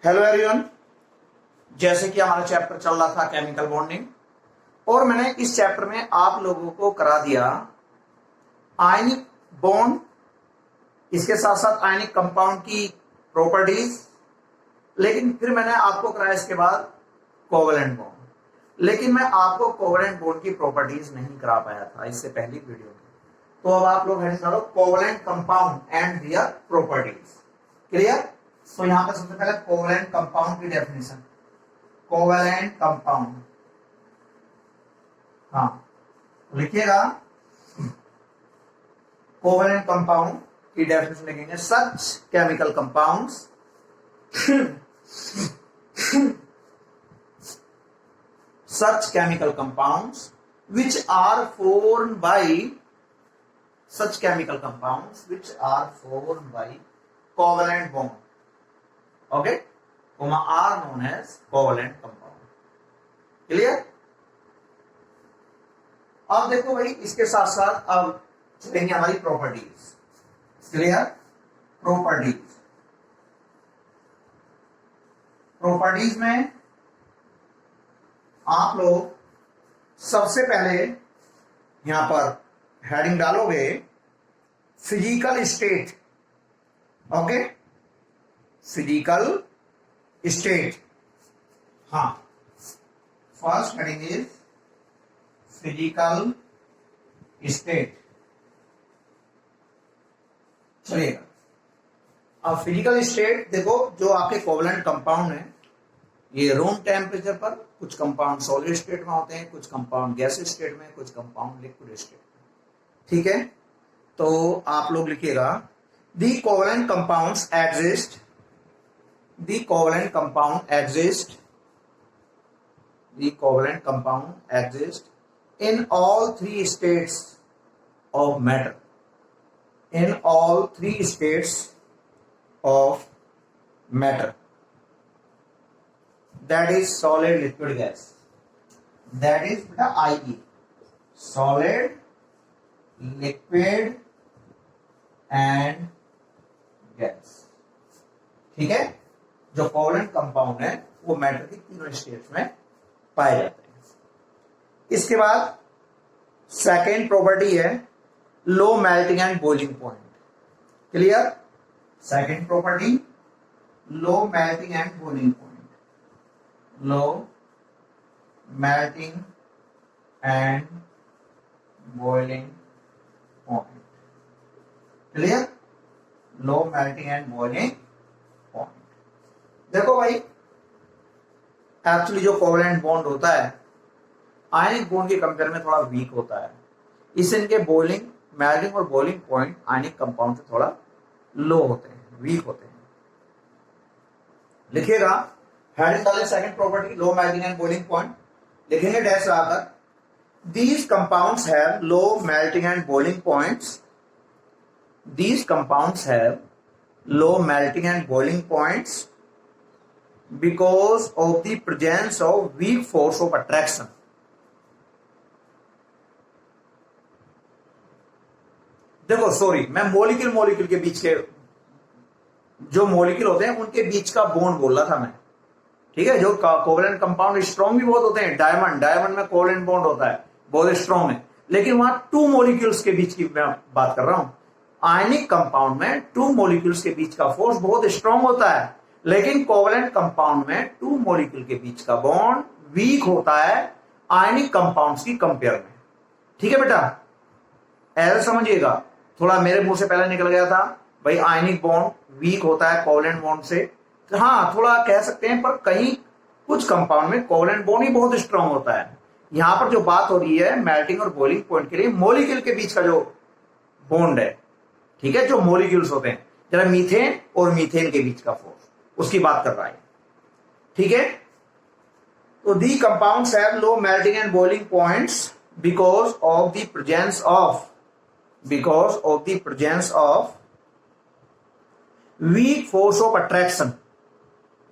Hello everyone. जैसे कि हमारा चैप्टर चल रहा था केमिकल बॉन्डिंग, और मैंने इस चैप्टर में आप लोगों को करा दिया आयनिक बॉन्ड, इसके साथ साथ आयनिक कंपाउंड की प्रॉपर्टीज। लेकिन फिर मैंने आपको कराया इसके बाद कोवेलेंट बॉन्ड, लेकिन मैं आपको कोवेलेंट बॉन्ड की प्रॉपर्टीज नहीं करा पाया था इससे पहली वीडियो में। तो अब आप लोग है चलो covalent compound and their properties. Clear? तो यहां पर सबसे पहले कोवेलेंट कंपाउंड की डेफिनेशन। कोवेलेंट कंपाउंड, हाँ लिखिएगा, कोवेलेंट कंपाउंड की डेफिनेशन लिखेंगे, such chemical compounds such chemical compounds which are formed by covalent bond, okay, are known as covalent compound. Clear? अब देखो भाई, इसके साथ साथ अब चलेंगे हमारी प्रॉपर्टीज। क्लियर? प्रॉपर्टीज में आप लोग सबसे पहले यहां पर हेडिंग डालोगे physical state. Okay, physical state, हाँ, first heading is physical state. चलिएगा, अब फिजिकल स्टेट देखो, जो आपके कोवेलेंट कंपाउंड है ये रूम टेम्परेचर पर कुछ कंपाउंड सॉलिड स्टेट में होते हैं, कुछ कंपाउंड गैसियस स्टेट में, कुछ कंपाउंड लिक्विड स्टेट में। ठीक है, तो आप लोग लिखिएगा the covalent compounds exist, the covalent compound exist, the covalent compound exist in all three states of matter, in all three states of matter, that is solid, liquid, gas, that is the IE, solid, liquid and gas। ठीक है, जो covalent compound है वो matter की तीनों states में पाए जाते हैं। इसके बाद सेकेंड प्रॉपर्टी है लो melting and boiling point. Clear? Second property low melting and boiling point, low melting and boiling point। Clear? Low melting and boiling point. देखो भाई, एक्चुअली जो कोवेलेंट बॉन्ड होता है आयनिक बॉन्ड के कंपेयर में थोड़ा week होता है, इससे इनके बॉइलिंग, मेल्टिंग और बॉइलिंग पॉइंट आयनिक कंपाउंड से थोड़ा लो होते हैं, वीक होते हैं। लिखिएगा, हेडिंग डालें second property low melting and boiling point, लिखेंगे डैश लगाकर, these compounds have low melting and boiling points, these compounds have low melting and boiling points because of the presence of weak force of attraction। देखो sorry, मैं molecule के बीच के जो molecule होते हैं उनके बीच का बॉन्ड बोल रहा था मैं। ठीक है, जो कोवेलेंट कंपाउंड स्ट्रॉन्ग भी बहुत होते हैं, डायमंड में कोवेलेंट बॉन्ड होता है, बहुत स्ट्रॉन्ग है, लेकिन वहां टू मॉलिक्यूल्स के बीच की मैं बात कर रहा हूं। आयनिक कंपाउंड में टू मॉलिक्यूल्स के बीच का फोर्स बहुत स्ट्रॉन्ग होता है, लेकिन कोवेलेंट कंपाउंड में टू मॉलिक्यूल के बीच का बॉन्ड वीक होता है आयनिक कंपाउंड्स की कंपेयर में। ठीक है बेटा, ऐसा समझिएगा, थोड़ा मेरे मुंह से पहले निकल गया था भाई आयनिक बॉन्ड वीक होता है कोवेलेंट बॉन्ड से, हाँ थोड़ा कह सकते हैं, पर कहीं कुछ कंपाउंड में कोवेलेंट बॉन्ड ही बहुत स्ट्रांग होता है। यहां पर जो बात हो रही है मेल्टिंग और बॉइलिंग पॉइंट के लिए मॉलिक्यूल के बीच का जो बॉन्ड है, ठीक है, जो मॉलिक्यूल्स होते हैं, जरा मीथेन और मीथेन के बीच का फोर्स, उसकी बात कर रहा है। ठीक है, तो the compounds have low melting and boiling points because of the presence of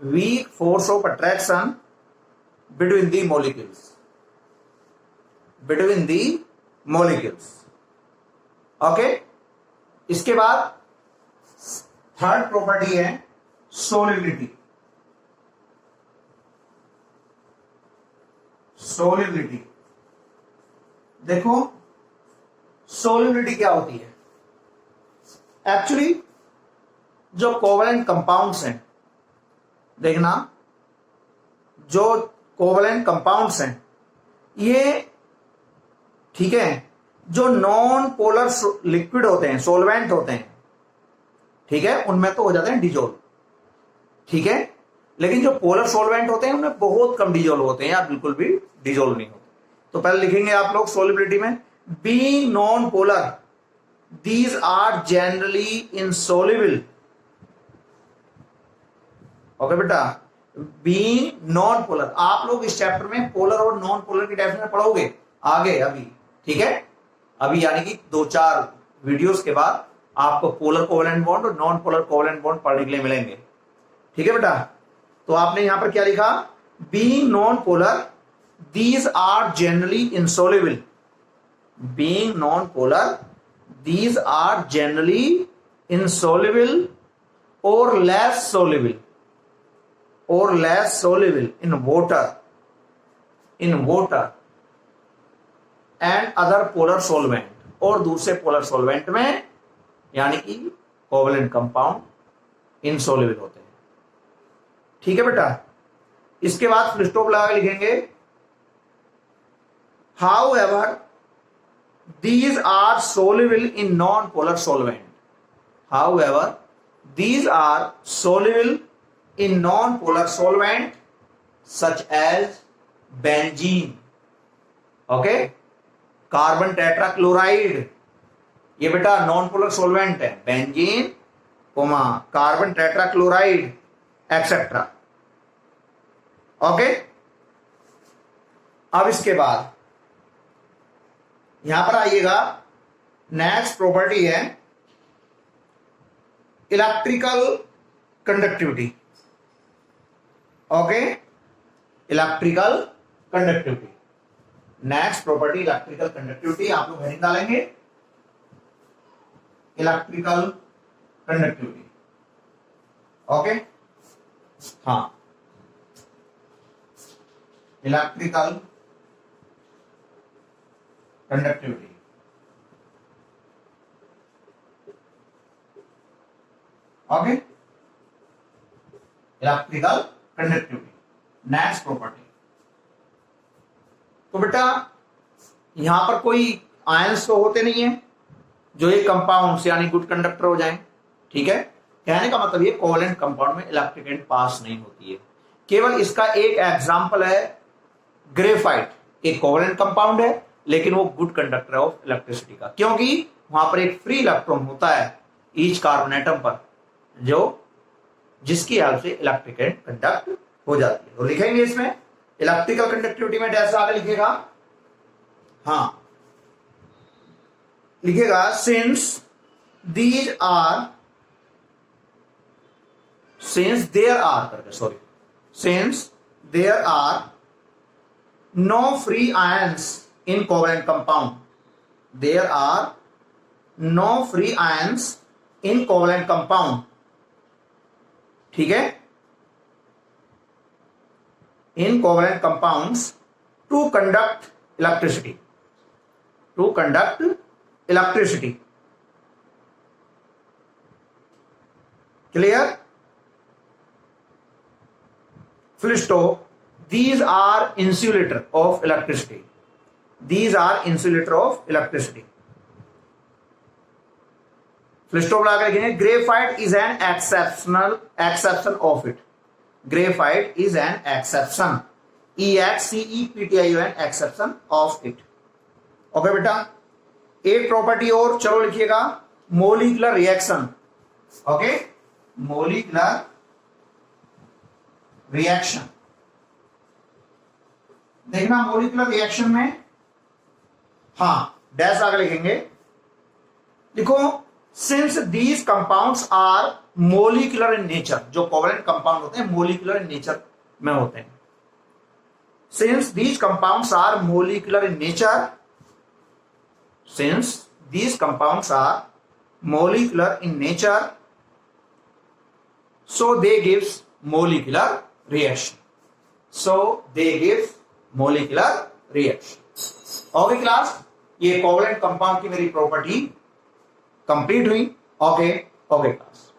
weak force of attraction between the molecules। Okay, इसके बाद थर्ड प्रॉपर्टी है सोलिडिटी। सोल्युबिलिटी। देखो सोल्युबिलिटी क्या होती है? एक्चुअली जो कोवलेंट कंपाउंड्स हैं, देखना जो कोवलेंट कंपाउंड्स हैं ये, ठीक है, जो नॉन पोलर लिक्विड होते हैं, सोलवेंट होते हैं, ठीक है, उनमें तो हो जाते हैं डिजोल्व, ठीक है, लेकिन जो पोलर सोलवेंट होते हैं उनमें बहुत कम डिजोल्व होते हैं या बिल्कुल भी डिजोल्व नहीं होते। तो पहले लिखेंगे आप लोग सोल्युबिलिटी में, being non polar these are generally insoluble. Okay बेटा, बीइंग नॉन पोलर, आप लोग इस चैप्टर में पोलर और नॉन पोलर की डेफिनेशन पढ़ोगे आगे अभी, ठीक है, अभी यानी कि 2-4 वीडियोस के बाद आपको पोलर कोवलेंट बॉन्ड और नॉन पोलर कोवलेंट बॉन्ड पढ़ने के लिए मिलेंगे, ठीक है बेटा। तो आपने यहां पर क्या लिखा? Being non polar these are generally insoluble. Being non polar these are generally insoluble और लेस सोल्युबल, और less soluble in water and other polar solvent, और दूसरे पोलर सोलवेंट में यानी कि कोवलेंट कंपाउंड इनसॉल्युबल होते हैं, ठीक है बेटा। इसके बाद फुल स्टॉप लगा के लिखेंगे however these are soluble in non polar solvent. However these are soluble in non polar solvent such as benzene. Okay, carbon tetrachloride, ये बेटा नॉन पोलर सोलवेंट है, benzene, carbon tetrachloride etcetera. Okay, अब इसके बाद यहां पर आइएगा, next property है electrical conductivity. Okay, electrical conductivity, next property electrical conductivity, आप लोग हेडिंग डालेंगे इलेक्ट्रिकल कंडक्टिविटी। ओके, हाँ, electrical conductivity. Okay, electrical conductivity, next property. तो बेटा यहां पर कोई आयंस तो होते नहीं है जो ये कंपाउंड्स यानी गुड कंडक्टर हो जाएं, ठीक है। कहने का मतलब ये कोवलेंट कंपाउंड में इलेक्ट्रिक करंट पास नहीं होती है। केवल इसका एक एग्जांपल है ग्रेफाइट, एक कोवलेंट कंपाउंड है लेकिन वो गुड कंडक्टर है ऑफ इलेक्ट्रिसिटी का, क्योंकि वहां पर एक फ्री इलेक्ट्रॉन होता है ईच कार्बन एटम पर, जो जिसकी हेल्प से इलेक्ट्रिक करंट कंडक्ट हो जाती है। तो लिखेंगे इसमें इलेक्ट्रिकल कंडक्टिविटी में डैश आगे लिखेगा, हाँ लिखेगा since there are no free ions in covalent compound, there are no free ions in covalent compound, ठीक है, in covalent compounds to conduct electricity, clear, full stop, these are insulator of electricity, full stop लगा के लिखेंगे graphite is an exception of it, graphite is an exception, EXCEPTION exception of it. Okay बेटा, एक property और चलो लिखिएगा molecular reaction. Okay, molecular reaction, देखना molecular reaction में, हाँ डैश आगे लिखेंगे, देखो since these compounds are molecular in nature, जो कोवलेंट कंपाउंड होते हैं मोलिकुलर इन नेचर में होते हैं, since these compounds are molecular in nature, since these compounds are molecular in nature, so they gives molecular reaction, molecular reaction. Okay class, ये covalent compound की मेरी property complete हुई। Okay okay class.